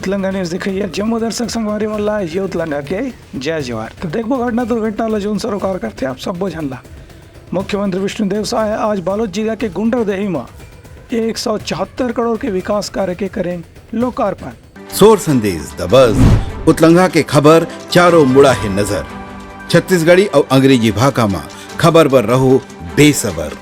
उतलंगा news देखिए जम्मू दर्शक संगवारी मल्ला ये उतलंगा के जय जवाहर। तो देखो घटना दुर्घटना जो सरोकार करते आप सब बोझनला मुख्यमंत्री विष्णुदेव साय आज बालोद जिला के गुंडरदेही में 174 करोड़ के विकास कार्य के करें लोकार्पण। सोर संदेश दबज उतलंगा के खबर चारों मुड़ा है नजर। छत्तीसगढ़ी और अंग्रेजी भाषा में खबर पर रहो बेसबर।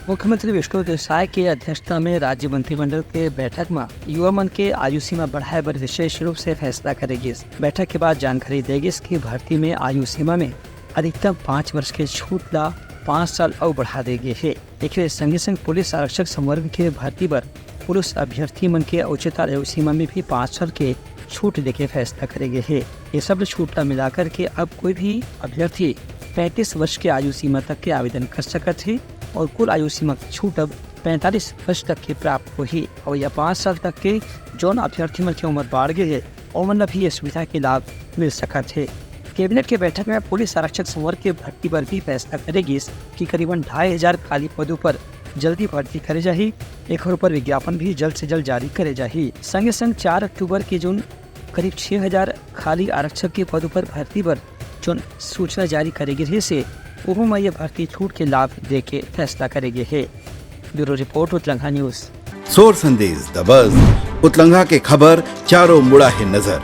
मुख्यमंत्री विष्णुदेव साय की अध्यक्षता में राज्य मंत्रिमंडल के बैठक में युवा मन के आयु सीमा बढ़ाए पर विशेष रूप से फैसला करेगी। बैठक के बाद जानकारी देगी कि भर्ती में आयु सीमा में अधिकतम 5 वर्ष के छूट ला 5 साल और बढ़ा देगी है। एक संगे संग पुलिस आरक्षक संवर्ग के भर्ती पर पुलिस अभ्यर्थी मन के उच्चतर आयु सीमा में भी 5 साल के छूट देके फैसला करेंगे है। ये सब छूट मिलाकर के अब कोई भी अभ्यर्थी 35 वर्ष के आयु सीमा तक के आवेदन कर सकते है और कुल आयु सीमा की छूट अब 45 वर्ष तक के प्राप्त हुई और यह 5 साल तक के जौन अभ्यर्थी मन की उम्र बढ़ गई है और मतलब भी ये सुविधा के लाभ मिल सकते है। कैबिनेट के बैठक में पुलिस आरक्षक संवर्ग के भर्ती पर भी फैसला करेगी कि करीबन 2500 खाली पदों पर जल्दी भर्ती करे जाही। एक और विज्ञापन भी जल्द से जल्द जारी करे जाही। संगे संग 4 अक्टूबर की जून करीब 6000 खाली आरक्षक के पदों पर भर्ती पर जो सूचना जारी करेगी से वो में ये भर्ती छूट के लाभ दे के फैसला करेगी है। ब्यूरो रिपोर्ट उतलंगा न्यूज। सोर संदेश दबज उतलंगा के खबर चारों मुड़ा है नजर।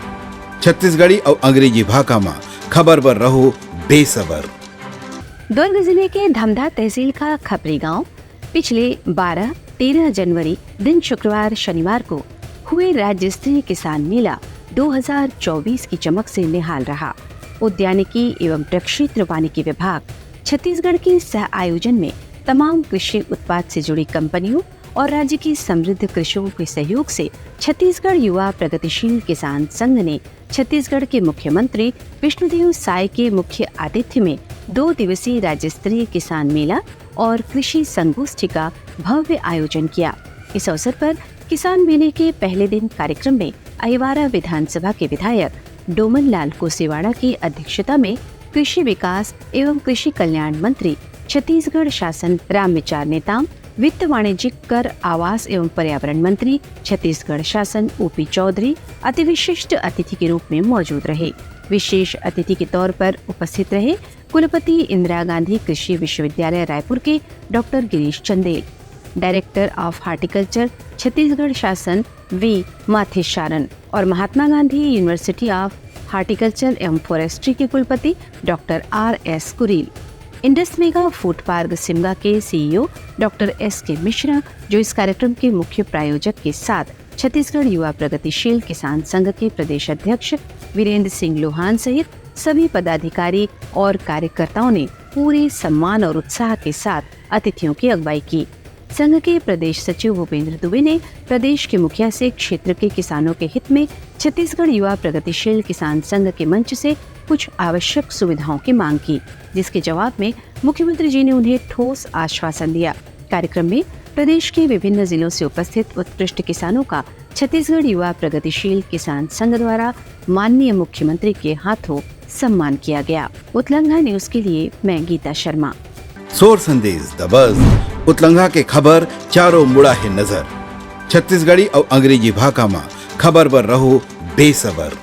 छत्तीसगढ़ी और अंग्रेजी भाषा में खबर पर रहो बेसबर। दुर्ग जिले के धमधा तहसील का खपरी गांव पिछले 12-13 जनवरी दिन शुक्रवार शनिवार को हुए राज्य स्तरीय किसान मेला 2024 की चमक से निहाल रहा। उद्यानिकी एवं प्रक्षेत्र वानिकी विभाग छत्तीसगढ़ के सह आयोजन में तमाम कृषि उत्पाद से जुड़ी कंपनियों और राज्य की समृद्ध कृषकों के सहयोग से छत्तीसगढ़ युवा प्रगतिशील किसान संघ ने छत्तीसगढ़ के मुख्यमंत्री विष्णुदेव साय के मुख्य आतिथ्य में 2 दिवसीय राज्य स्तरीय किसान मेला और कृषि संगोष्ठी का भव्य आयोजन किया। इस अवसर पर किसान मेले के पहले दिन कार्यक्रम में अहिवारा विधानसभा के विधायक डोमन लाल कोसेवाड़ा की अध्यक्षता में कृषि विकास एवं कृषि कल्याण मंत्री छत्तीसगढ़ शासन रामविचार नेताम, वित्त वाणिज्यिक कर आवास एवं पर्यावरण मंत्री छत्तीसगढ़ शासन ओपी चौधरी अति विशिष्ट अतिथि के रूप में मौजूद रहे। विशेष अतिथि के तौर पर उपस्थित रहे कुलपति इंदिरा गांधी कृषि विश्वविद्यालय रायपुर के doctor Girish Chandel, director of horticulture Chhattisgarh शासन वी माथेशारन और Mahatma Gandhi university of horticulture एवं फॉरेस्ट्री के कुलपति doctor RS Kureel, Indus mega food park Simga के सीईओ डॉक्टर SK मिश्रा जो इस कार्यक्रम के मुख्य प्रायोजक के साथ छत्तीसगढ़ युवा प्रगतिशील किसान संघ के प्रदेश अध्यक्ष वीरेंद्र सिंह लोहान सहित सभी पदाधिकारी और कार्यकर्ताओं ने पूरे सम्मान और उत्साह के साथ अतिथियों की अगुवाई की। संघ के प्रदेश सचिव भूपेंद्र दुबे ने प्रदेश के मुखिया से क्षेत्र के किसानों के हित में छत्तीसगढ़ युवा प्रगतिशील किसान संघ के मंच से कुछ आवश्यक सुविधाओं की मांग की, जिसके जवाब में मुख्यमंत्री जी ने उन्हें ठोस आश्वासन दिया। कार्यक्रम में प्रदेश के विभिन्न जिलों से उपस्थित उत्कृष्ट किसानों का छत्तीसगढ़ युवा प्रगतिशील किसान संघ द्वारा माननीय मुख्यमंत्री के हाथों सम्मान किया गया। उतलंगा न्यूज के लिए मैं गीता शर्मा। सोर संदेश दबज उतलंगा के खबर चारों मुड़ा है नजर। छत्तीसगढ़ी और अंग्रेजी भाषा में खबर पर रहो बेसबर।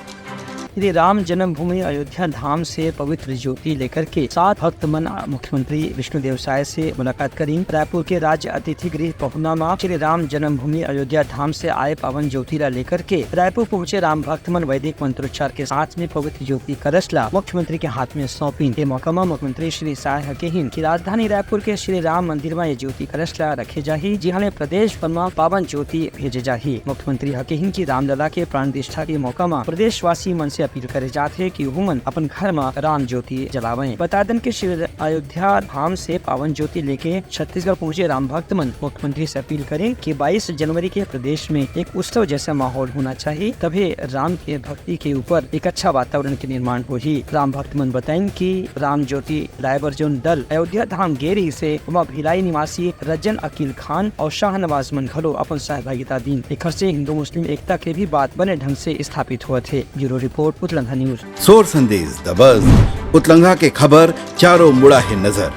श्री राम जन्मभूमि अयोध्या धाम से पवित्र ज्योति लेकर के 7 भक्त मन मुख्यमंत्री विष्णुदेव साय से मुलाकात करी। रायपुर के राज्य अतिथि गृह पहुना में श्री राम जन्मभूमि अयोध्या धाम से आए पावन ज्योति लेकर के रायपुर पहुंचे राम भक्त मन वैदिक मंत्रोच्चार के साथ में पवित्र ज्योति कलशला मुख्यमंत्री के हाथ में सौंपी। के मौका में मुख्यमंत्री श्री साय कहिन की राजधानी रायपुर के श्री राम मंदिर में ये ज्योति कलशला रखे जाही, जिन्हें प्रदेश भर में पावन ज्योति भेजे जाही। मुख्यमंत्री कहिन की रामलला के प्राण प्रतिष्ठा के मौका में प्रदेशवासी मन से अपील करे जाते है कि वुमन अपन घर में राम ज्योति जलावें। बता दें कि श्री अयोध्या धाम से पावन ज्योति लेके छत्तीसगढ़ पहुंचे राम भक्त मन मुख्यमंत्री से अपील करें कि 22 जनवरी के प्रदेश में एक उत्सव जैसा माहौल होना चाहिए, तभी राम के भक्ति के ऊपर एक अच्छा वातावरण के निर्माण होगी। राम भक्त मन बताएं कि राम ज्योति रायबर जोन दल अयोध्या धाम गेरी से भिलाई निवासी रजन अकील खान और शाहनवाज मन घलो अपन सहभागिता दीन। एक से हिंदू मुस्लिम एकता के भी बात बने ढंग से स्थापित हुए थे। ब्यूरो रिपोर्ट उतलंगा न्यूज। सोर संदेश दबज उतलंगा के खबर चारों मुड़ा है नजर।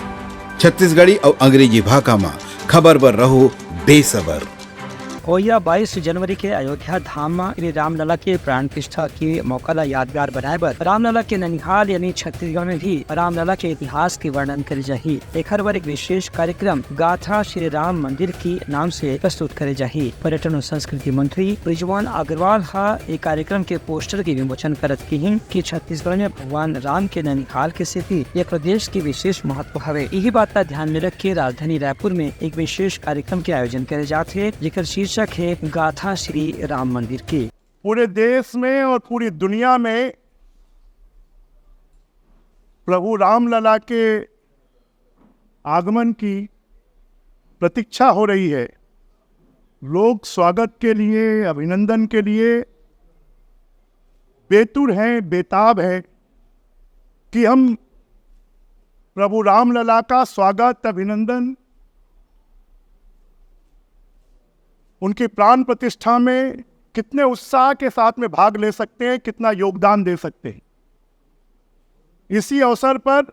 छत्तीसगढ़ी और अंग्रेजी भाषा में खबर पर रहो बेसबर। होया 22 जनवरी के अयोध्या धाम में श्री रामलला के प्राण प्रतिष्ठा के मौका ला यादगार बनाए बर रामलला के ननिहाल यानी छत्तीसगढ़ में भी रामलला के इतिहास के वर्णन करे जाही। एक हर बार एक विशेष कार्यक्रम गाथा श्री राम मंदिर की नाम से प्रस्तुत करे जाही। पर्यटन और संस्कृति मंत्री ब्रिजवान अग्रवाल एक कार्यक्रम के पोस्टर के विमोचन करत की कि छत्तीसगढ़ में भगवान राम के ननिहाल के स्थिति यह प्रदेश की विशेष महत्व हवे। यही बात का ध्यान में रख के राजधानी रायपुर में एक विशेष कार्यक्रम के आयोजन करे जाते हैं, जिसका शीर्षक है गाथा श्री राम मंदिर की। पूरे देश में और पूरी दुनिया में प्रभु रामलला के आगमन की प्रतीक्षा हो रही है। लोग स्वागत के लिए, अभिनंदन के लिए बेतुर हैं, बेताब हैं कि हम प्रभु रामलला का स्वागत, अभिनंदन, उनकी प्राण प्रतिष्ठा में कितने उत्साह के साथ में भाग ले सकते हैं, कितना योगदान दे सकते हैं। इसी अवसर पर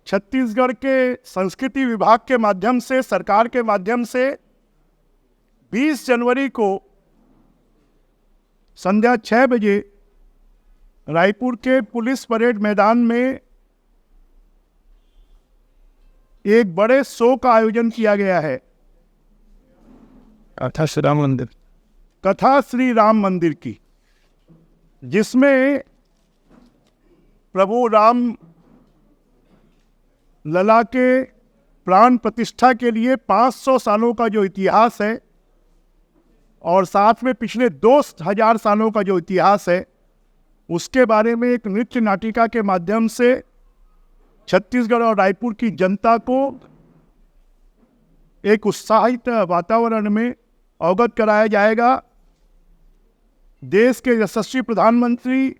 छत्तीसगढ़ के संस्कृति विभाग के माध्यम से, सरकार के माध्यम से 20 जनवरी को संध्या 6 बजे रायपुर के पुलिस परेड मैदान में एक बड़े शो का आयोजन किया गया है। कथा श्री राम मंदिर, कथा श्री राम मंदिर की, जिसमें प्रभु राम लला के प्राण प्रतिष्ठा के लिए 500 सालों का जो इतिहास है और साथ में पिछले 2000 सालों का जो इतिहास है, उसके बारे में एक नृत्य नाटिका के माध्यम से छत्तीसगढ़ और रायपुर की जनता को एक उत्साहित वातावरण में अवगत कराया जाएगा। देश के यशस्वी प्रधानमंत्री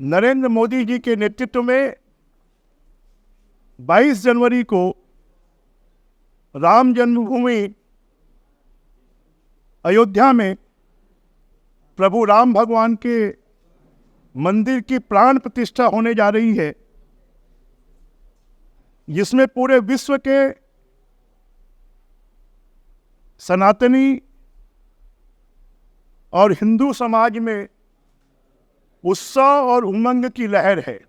नरेंद्र मोदी जी के नेतृत्व में 22 जनवरी को राम जन्मभूमि अयोध्या में प्रभु राम भगवान के मंदिर की प्राण प्रतिष्ठा होने जा रही है, जिसमें पूरे विश्व के सनातनी और हिंदू समाज में उत्साह और उमंग की लहर है।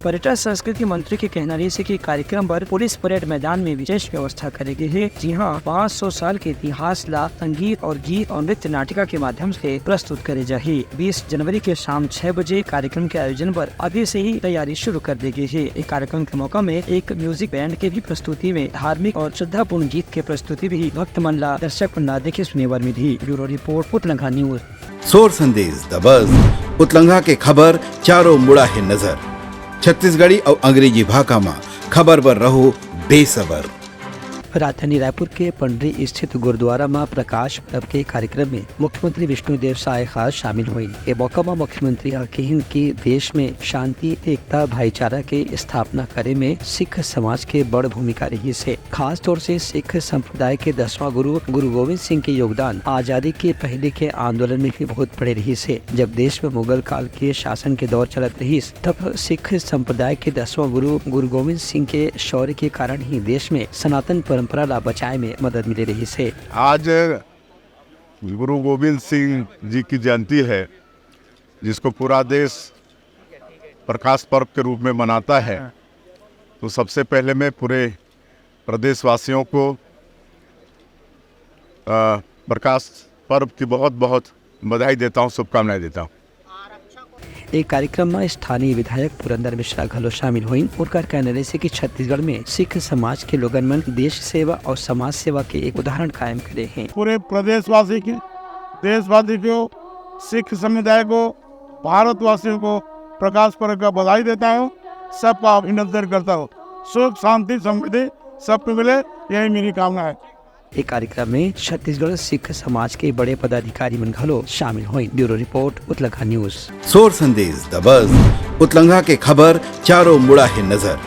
पर्यटन संस्कृति मंत्री के कहना रही कि कार्यक्रम पर पुलिस परेड मैदान में विशेष व्यवस्था करेगी है। जी हाँ, 500 साल के इतिहास ला संगीत और गीत और नृत्य नाटिका के माध्यम से प्रस्तुत करे जाही। 20 जनवरी के शाम 6 बजे कार्यक्रम के आयोजन पर अभी से ही तैयारी शुरू कर दी गई है। एक कार्यक्रम के मौका में एक म्यूजिक बैंड के भी प्रस्तुति में धार्मिक और श्रद्धापूर्ण गीत के प्रस्तुति भी भक्त मन ला दर्शक न देखे सुने वर मिली। ब्यूरो रिपोर्ट उतलंघा न्यूज। सोर संदेश द बज़ उतलंघा के खबर चारों मुड़ा है नजर। छत्तीसगढ़ी और अंग्रेजी भाषा में खबर पर रहो बेसबर। राजधानी रायपुर के पंडरी स्थित गुरुद्वारा में प्रकाश पर्व के कार्यक्रम में मुख्यमंत्री विष्णुदेव साय खास शामिल हुई। ए मौका में मुख्यमंत्री कहिन की देश में शांति, एकता, भाईचारा के स्थापना करे में सिख समाज के बड़ भूमिका रही से। खास तौर से सिख संप्रदाय के 10वां गुरु गुरु गोविंद सिंह के योगदान आजादी के पहले के आंदोलन में भी बहुत बड़े रही से। जब देश में मुगल काल के शासन के दौर चलत रही, तब सिख संप्रदाय के 10वां गुरु गुरु गोविंद सिंह के शौर्य के कारण ही देश में सनातन परंपरा ला बचाए में मदद मिले रही से। आज गुरु गोविंद सिंह जी की जयंती है, जिसको पूरा देश प्रकाश पर्व के रूप में मनाता है। तो सबसे पहले मैं पूरे प्रदेशवासियों को प्रकाश पर्व की बहुत बहुत बधाई देता हूँ, शुभकामनाएं देता हूँ। एक कार्यक्रम में स्थानीय विधायक पुरंदर मिश्रा घलो शामिल हुई। उनका कहना रहे से कि छत्तीसगढ़ में सिख समाज के लोगन मन देश सेवा और समाज सेवा के एक उदाहरण कायम करे हैं। पूरे प्रदेशवासी की, देशवासी को, सिख समुदाय को, भारतवासियों को प्रकाश पर्व का बधाई देता हूँ, सबका अभिनंदन करता हूँ। सुख, शांति, समृद्धि सबको मिले, यही मेरी कामना है। एक कार्यक्रम में छत्तीसगढ़ सिख समाज के बड़े पदाधिकारी मन घलो शामिल हुई। ब्यूरो रिपोर्ट उतलंघा न्यूज। सोर संदेश द बज़ उतलंघा के खबर चारों मुड़ा है नजर।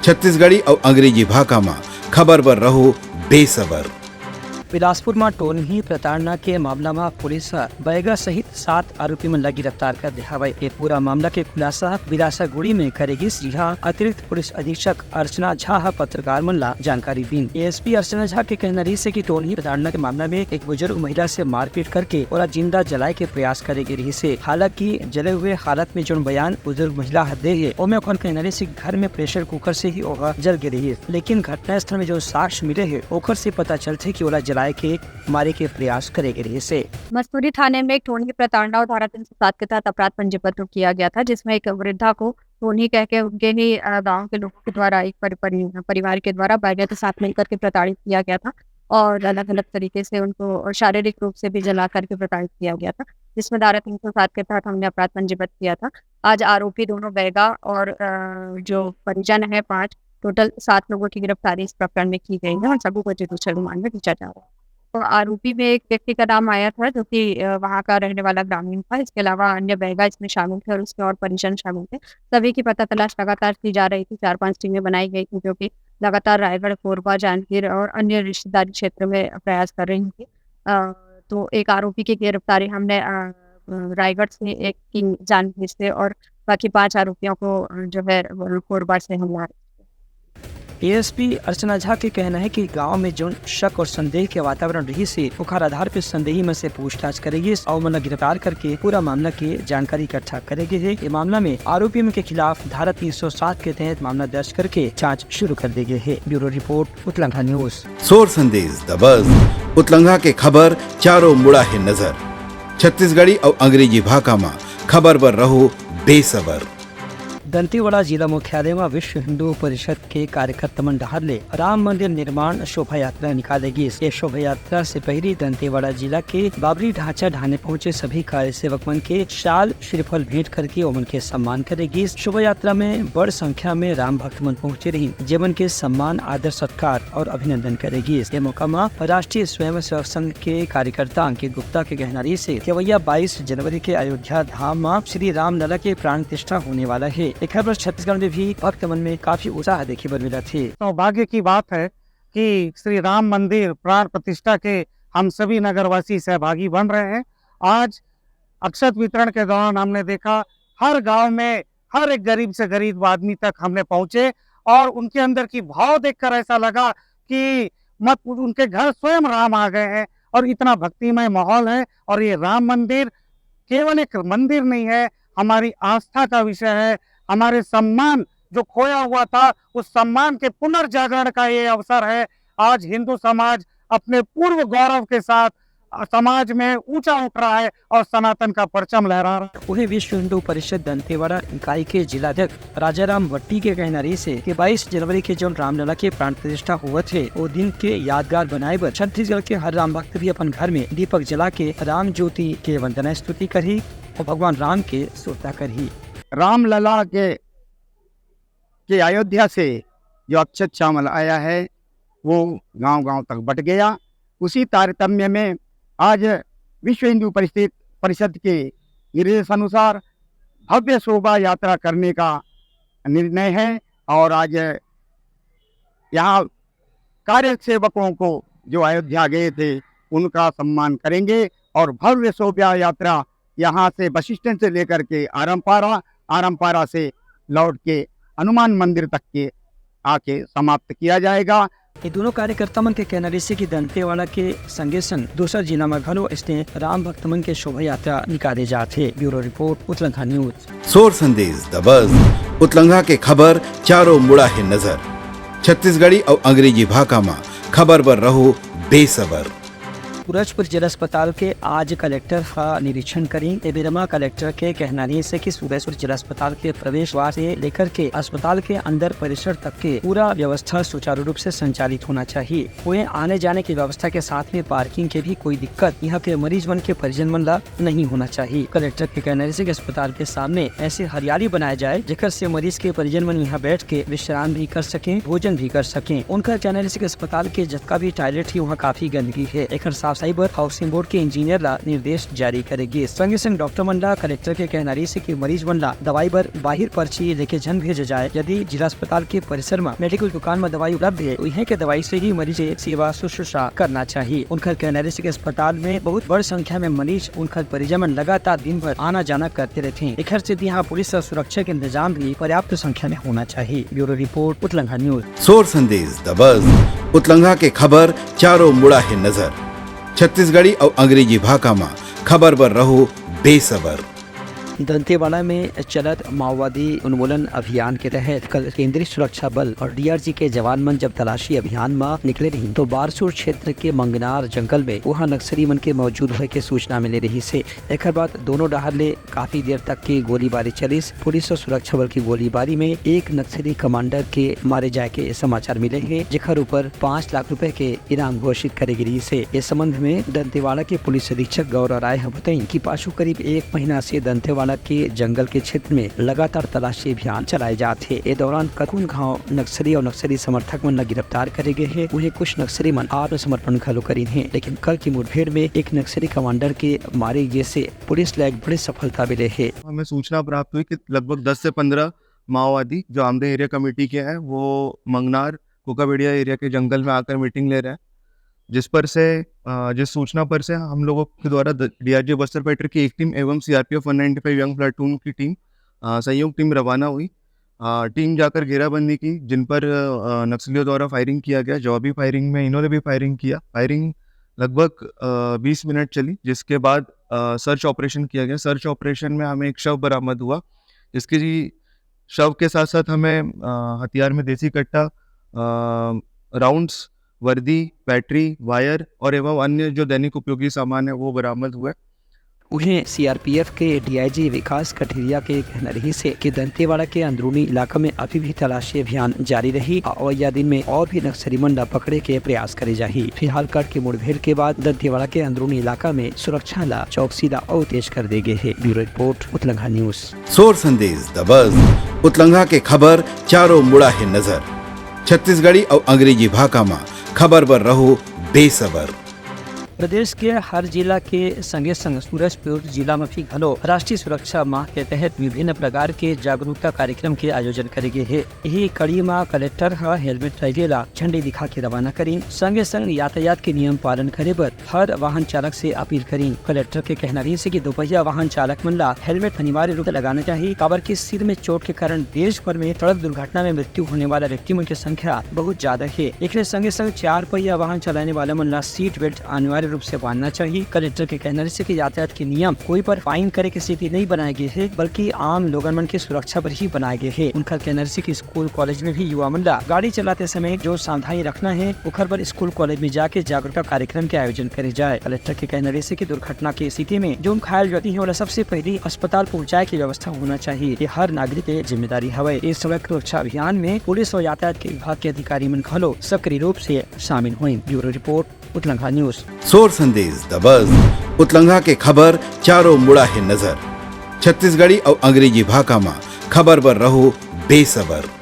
छत्तीसगढ़ी और अंग्रेजी भाषा में खबर पर रहो बेसबर। बिलासपुर में टोनही प्रताड़ना के मामला में पुलिस बैगा सहित 7 आरोपी मन ला गिरफ्तार कर दिया है। ये पूरा मामला के खुलासा बिलासागुड़ी में करेगी। यहाँ अतिरिक्त पुलिस अधीक्षक अर्चना झा पत्रकार मन ला जानकारी दी। एएसपी अर्चना झा के कहना रही से कि टोनही प्रताड़ना के मामला में एक बुजुर्ग महिला से मारपीट करके और जिंदा जलाए के प्रयास करेगी रही से। हालांकि जले हुए हालत में जो बयान बुजुर्ग महिला दे है ओमे ओखन कहना रही से घर में प्रेशर कुकर से ही ओह जल गिरी है, लेकिन घटना स्थल में जो साक्ष्य मिले है ओखर से पता चलते कि ओला जलाए के मारे के प्रयास करेगी रही से। मस्तूरी थाने में एक टोनही प्रताड़ना और धारा 307 के तहत अपराध पंजीबद्ध किया गया था, जिसमें एक वृद्धा को टोनही कह के उनके ही गांव के लोगों के द्वारा एक परिवार के द्वारा बैगा के साथ मिलकर के प्रताड़ित किया गया था और अलग अलग तरीके से उनको शारीरिक रूप से भी जला करके प्रताड़ित किया गया था, जिसमें धारा 307 के तहत हमने अपराध पंजीबद्ध किया था। आज आरोपी दोनों बैगा और जो परिजन है 5 टोटल 7 लोगों की गिरफ्तारी इस प्रकरण में की गई है और सभी को जुडिशियल रिमांड में भेजा जा रहा है। तो आरोपी में एक व्यक्ति का नाम आया था जो कि वहाँ का रहने वाला ग्रामीण था। इसके अलावा अन्य बैगा इसमें शामिल थे और उसके और परिजन शामिल थे। सभी की पता तलाश लगातार की जा रही थी। 4-5 टीमें बनाई गई थी जो कि लगातार रायगढ़, कोरबा, जांजगीर और अन्य रिश्तेदारी क्षेत्र में प्रयास कर रही थी। तो एक आरोपी की गिरफ्तारी हमने रायगढ़ से, एक की जांजगीर से और बाकी 5 आरोपियों को जो है कोरबा से हम ला रहे। एएसपी अर्चना झा के कहना है कि गांव में जो शक और संदेह के वातावरण रही से उखार आधार पर संदेही में से पूछताछ करेगी और मन गिरफ्तार करके पूरा मामला की जानकारी इकट्ठा करेगी। ये मामला में आरोपियों के खिलाफ धारा 307 के तहत मामला दर्ज करके जांच शुरू कर दी गई है। ब्यूरो रिपोर्ट उत्तलंघा न्यूज। सोर संदेश द बज़ उतलंघा के खबर चारों मुड़ा है नजर। छत्तीसगढ़ी और अंग्रेजी भाषा में खबर पर रहो बेसबर। दंतेवाड़ा जिला मुख्यालय में विश्व हिंदू परिषद के कार्यकर्ता डहारले राम मंदिर निर्माण शोभा यात्रा निकालेगी। ये शोभा यात्रा से पहले दंतेवाड़ा जिला के बाबरी ढांचा ढाने पहुंचे सभी कार्य सेवक मन के शाल श्रीफल भेंट करके उमन के सम्मान करेगी। शोभा यात्रा में बड़ संख्या में राम भक्त मन पहुँचे रही जीवन के सम्मान, आदर, सत्कार और अभिनंदन करेगी। इस मौका में राष्ट्रीय स्वयं सेवक संघ के कार्यकर्ता अंकित गुप्ता के कहनारी से केवैया 22 जनवरी के अयोध्या धाम में श्री राम लला के प्राण प्रतिष्ठा होने वाला है। खबर छत्तीसगढ़ में भी भक्त मन में काफी उत्साह देखने पर मिला थी। सौभाग्य की बात है कि श्री राम मंदिर प्राण प्रतिष्ठा के हम सभी नगरवासी सहभागी बन रहे हैं। आज अक्षत वितरण के दौरान हमने देखा हर गांव में हर एक गरीब से गरीब आदमी तक हमने पहुंचे और उनके अंदर की भाव देखकर ऐसा लगा कि मत उनके घर स्वयं राम आ गए हैं और इतना भक्तिमय माहौल है। और ये राम मंदिर केवल एक मंदिर नहीं है, हमारी आस्था का विषय है। हमारे सम्मान जो खोया हुआ था उस सम्मान के पुनर्जागरण का ये अवसर है। आज हिंदू समाज अपने पूर्व गौरव के साथ समाज में ऊंचा उठ रहा है और सनातन का परचम लहरा रहा है। वहीं विश्व हिंदू परिषद दंतेवाड़ा इकाई के जिलाध्यक्ष राजाराम भट्टी के कहनारी से कि 22 जनवरी के जो रामलला के प्राण प्रतिष्ठा हुए थे वो दिन के यादगार बनाए बर छत्तीसगढ़ के हर राम भक्त भी अपन घर में दीपक जला के राम ज्योति के वंदना स्तुति करी और भगवान राम के स्तुति करी। रामलला के अयोध्या से जो अक्षत चावल आया है वो गांव-गांव तक बट गया। उसी तारतम्य में आज विश्व हिंदू परिषद के निर्देशानुसार भव्य शोभा यात्रा करने का निर्णय है और आज यहाँ कार्य सेवकों को जो अयोध्या गए थे उनका सम्मान करेंगे और भव्य शोभा यात्रा यहाँ से बस स्टैंड से लेकर के आरामपारा से लौट के हनुमान मंदिर तक के आके समाप्त किया जाएगा। ये दोनों कार्यकर्ता मन के कहना से कि दंतेवाड़ा के संगे संग दूसरा जिला में घरो इसने राम भक्त मन के शोभा यात्रा निकाले जाते। ब्यूरो रिपोर्ट उत्तलंघा न्यूज। सोर संदेश द बज़ उतलंघा के खबर चारों मुड़ा है नजर। छत्तीसगढ़ी और अंग्रेजी भाषा में खबर पर रहो बेसबर। सूरजपुर जिला अस्पताल के आज कलेक्टर का निरीक्षण करें। बिरमा कलेक्टर के कहना से कि सूरजपुर जिला अस्पताल के प्रवेश द्वार से लेकर के अस्पताल के अंदर परिसर तक के पूरा व्यवस्था सुचारू रूप से संचालित होना चाहिए। वहीं आने जाने की व्यवस्था के साथ में पार्किंग के भी कोई दिक्कत यहाँ के मरीज मन के परिजन मन ला नहीं होना चाहिए। कलेक्टर के कहने से कि अस्पताल के सामने ऐसे हरियाली बनाया जाए जिससे से मरीज के परिजन मन यहाँ बैठ के विश्राम भी कर सके, भोजन भी कर सके। उनका कहना है कि अस्पताल के जितना भी टॉयलेट है वहाँ काफी गंदगी है, एक साफ साइबर हाउसिंग बोर्ड के इंजीनियर ला निर्देश जारी करेगी। संगे संग डॉक्टर मंडला कलेक्टर के कहनारी से कि मरीज मंडला दवाई पर बाहर पर्ची लेके जन भेजे जाए। यदि जिला अस्पताल के परिसर में मेडिकल दुकान में दवाई उपलब्ध है उन्हें के दवाई से ही मरीज सेवा शुश्रूषा करना चाहिए। उनका कहनारी से अस्पताल में बहुत बड़ी संख्या में मरीज उनका परिजन लगातार दिन भर आना जाना करते रहते हैं। एक से यहाँ पुलिस और सुरक्षा के इंतजाम भी पर्याप्त संख्या में होना चाहिए। ब्यूरो रिपोर्ट उतलंघा न्यूज। सोर संदेश द बज़ उतलंघा के खबर चारों मुड़ा है नजर। छत्तीसगढ़ी और अंग्रेजी भाषा में खबर पर रहो बेसबर। दंतेवाड़ा में चलत माओवादी उन्मूलन अभियान के तहत कल केंद्रीय सुरक्षा बल और डीआरजी के जवान मन जब तलाशी अभियान में निकले रही तो बारसूर क्षेत्र के मंगनार जंगल में वहाँ नक्सली मन के मौजूद होने के सूचना मिले रही से एक बाद दोनों डहर ले काफी देर तक की गोलीबारी चली। पुलिस और सुरक्षा बल की गोलीबारी में एक नक्सली कमांडर के मारे जाए के समाचार मिले हैं, जिखर ऊपर 5 लाख रुपए के इनाम घोषित करे गई से। इस संबंध में दंतेवाड़ा के पुलिस अधीक्षक गौरव राय बताई कि पाछू करीब 1 महीना से दंतेवाड़ा के जंगल के क्षेत्र में लगातार तलाशी अभियान चलाए जाते। इस दौरान ककुन गांव नक्सली और नक्सली समर्थक मन गिरफ्तार करे गए हैं। उन्हें कुछ नक्सली मन आत्मसमर्पण खलो करी हैं, लेकिन कल की मुठभेड़ में एक नक्सली कमांडर के मारे गए से पुलिस ने एक बड़ी सफलता मिले है। हमें सूचना प्राप्त हुई कि लगभग 10 से 15 माओवादी जो आमदे एरिया कमेटी के हैं वो मंगनार कोकाबेड़िया एरिया के जंगल में आकर मीटिंग ले रहे हैं, जिस सूचना पर से हम लोगों के द्वारा डीआरजी बस्तर पेट्रोल की एक टीम एवं सीआरपीएफ 195 यंग प्लाटून की टीम संयुक्त टीम रवाना हुई। टीम जाकर घेराबंदी की, जिन पर नक्सलियों द्वारा फायरिंग किया गया। जवाबी फायरिंग में इन्होंने भी फायरिंग किया। फायरिंग लगभग 20 मिनट चली, जिसके बाद सर्च ऑपरेशन किया गया। सर्च ऑपरेशन में हमें एक शव बरामद हुआ, जिसकी शव के साथ साथ हमें हथियार में देसी कट्टा, राउंड्स, वर्दी, बैटरी, वायर और एवं अन्य जो दैनिक उपयोगी सामान है वो बरामद हुए। उन्हें सीआरपीएफ के डीआईजी विकास कठेरिया के कहना रही से कि दंतेवाड़ा के अंदरूनी इलाकों में अभी भी तलाशी अभियान जारी रही और यह दिन में और भी नक्सली मंडा पकड़े के प्रयास करे जाही। फिलहाल कट के मुठभेड़ के बाद दंतेवाड़ा के अंदरूनी इलाका में सुरक्षा ला चौकसी ला और तेज कर दे गए है। ब्यूरो रिपोर्ट उतलंघा न्यूज। सोर संदेश द बज़ उतलंघा के खबर चारों मुड़ा है नजर। छत्तीसगढ़ी और अंग्रेजी भाषा में खबर पर रहो बेसबर। प्रदेश के हर जिला के संगे संग सूरजपुर जिला में भी घलो राष्ट्रीय सुरक्षा माह के तहत विभिन्न प्रकार के जागरूकता कार्यक्रम के आयोजन करे गए है। यही कड़ी में कलेक्टर हेलमेट रैली झंडी दिखा के रवाना करी। संगे संग यातायात के नियम पालन करे पर हर वाहन चालक से अपील करी। कलेक्टर के कहना रही से कि दोपहिया वाहन चालक मन ला हेलमेट अनिवार्य रूप से लगाना चाहिए। काबर के सिर में चोट के कारण देश भर में सड़क दुर्घटना में मृत्यु होने वाला व्यक्तियों की संख्या बहुत ज्यादा है। एक संगे संग 4 पहिया वाहन चलाने वाले मन ला सीट बेल्ट अनिवार्य रूप से बांधना चाहिए। कलेक्टर के कहने से कि यातायात के नियम कोई पर फाइन करे की स्थिति नहीं बनाए गए हैं, बल्कि आम लोगों मन की सुरक्षा पर ही बनाए गए हैं। उनका कहना से कि स्कूल कॉलेज में भी युवा मन गाड़ी चलाते समय जो सावधानी रखना है उखर पर स्कूल कॉलेज में जाके जागरूकता कार्यक्रम के आयोजन करे जाए। कलेक्टर के कहने से कि दुर्घटना की स्थिति में जो घायल व्यक्ति है उन्हें सबसे पहले अस्पताल पहुँचाए की व्यवस्था होना चाहिए। ये हर नागरिक की जिम्मेदारी है। इस सड़क सुरक्षा अभियान में पुलिस और यातायात के विभाग के अधिकारी मन खलो सक्रिय रूप से शामिल हुए। ब्यूरो रिपोर्ट उतलंघा न्यूज। सोर संदेश द बज़ उतलंघा के खबर चारों मुड़ा है नजर। छत्तीसगढ़ी और अंग्रेजी भाषा में खबर पर रहो बेसबर।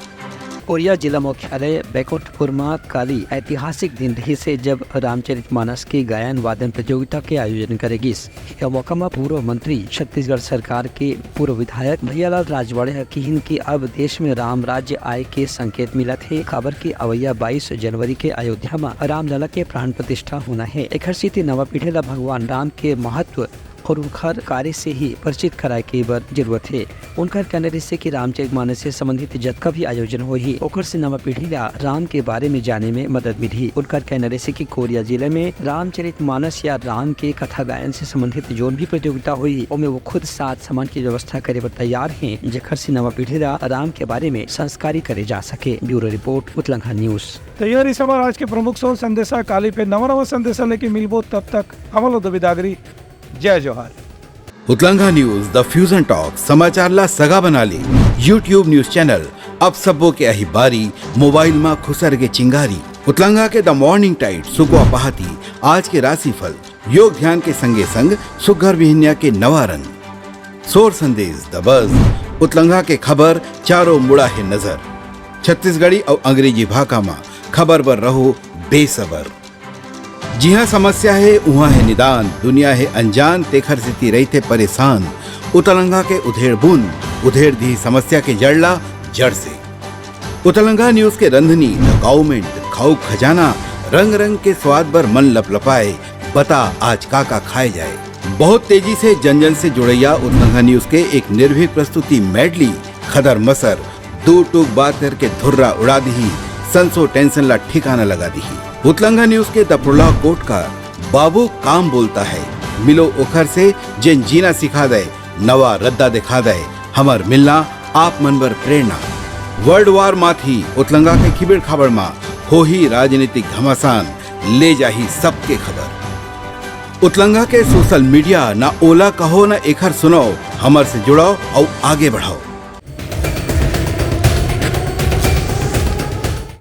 कोरिया जिला मुख्यालय बैकुंठपुर में काली ऐतिहासिक दिन रही से जब रामचरितमानस की गायन वादन प्रतियोगिता के आयोजन करेगी। यह मौका में पूर्व मंत्री छत्तीसगढ़ सरकार के पूर्व विधायक भैयालाल राजवाड़े की कि अब देश में राम राज्य आय के संकेत मिला थे। खबर की अवैया 22 जनवरी के अयोध्या में रामलला के प्राण प्रतिष्ठा होना है। एक स्थिति नवा पीढ़ी ला भगवान राम के महत्व और उनकर कार्य से ही परिचित कराए के बर जरूरत है। उनका कहने से कि रामचरितमानस से संबंधित जतका भी आयोजन होही ओकर से नवा पीढ़ी ला राम के बारे में जाने में मदद मिली। उनका कहने से कि कोरिया जिले में रामचरितमानस या राम के कथा गायन से संबंधित जो भी प्रतियोगिता हुई उनमें वो खुद साथ सामान की व्यवस्था करे पर तैयार है, जेकर से नवा पीढ़ी ला राम के बारे में संस्कारी करे जा सके। ब्यूरो रिपोर्ट उतलंघा न्यूज। तैयारी सवार आज के प्रमुख सोल संदेशा काली पे नवा संदेशा लेके मिलबो, तब तक हमलो दबिदागरी। जय जोहार। उतलंघा न्यूज द फ्यूजन टॉक समाचार ला सगा बना ली। यूट्यूब न्यूज चैनल अब सबो के अही बारी मोबाइल में खुसर के चिंगारी। उतलंघा के द मॉर्निंग टाइट सुगवा पहाती आज के राशिफल योग ध्यान के संगे संग सुघर विहिन्या के नवारन। सोर संदेश द बज़ उतलंघा के खबर चारों मुड़ा है नजर। छत्तीसगढ़ी और अंग्रेजी भाषा में खबर पर रहो बेसबर। जी हाँ, समस्या है वहाँ है निदान, दुनिया है अनजान, तेखर स्थिति रही थे परेशान। उतलंगा के उधेड़ बुन, उधेड़ दी समस्या के जड़ला जड़ से। उतलंगा न्यूज के रंधनी गवर्नमेंट खाऊ खजाना, रंग रंग के स्वाद पर मन लपलपाए, बता आज का खाए जाए। बहुत तेजी से जन जन से जुड़ैया उतलंगा न्यूज के एक निर्भीक प्रस्तुति मेडली खदर मसर, दो टूक बात करके धुर्रा उड़ा दी, संसो टेंशन ला ठिकाना लगा दी। उतलंगा न्यूज के दपुरला कोट का बाबू काम बोलता है, मिलो ओखर से जिन जीना सिखा दे, नवा रद्दा दिखा दे, हमर मिलना आप मनबर प्रेरणा। वर्ल्ड वार माथी उतलंगा के खिबड़ खबर मा हो ही राजनीतिक घमासान, ले जाही सबके खबर। उतलंगा के सोशल मीडिया ना ओला कहो ना एखर सुनो, हमर से जुड़ो और आगे बढ़ाओ।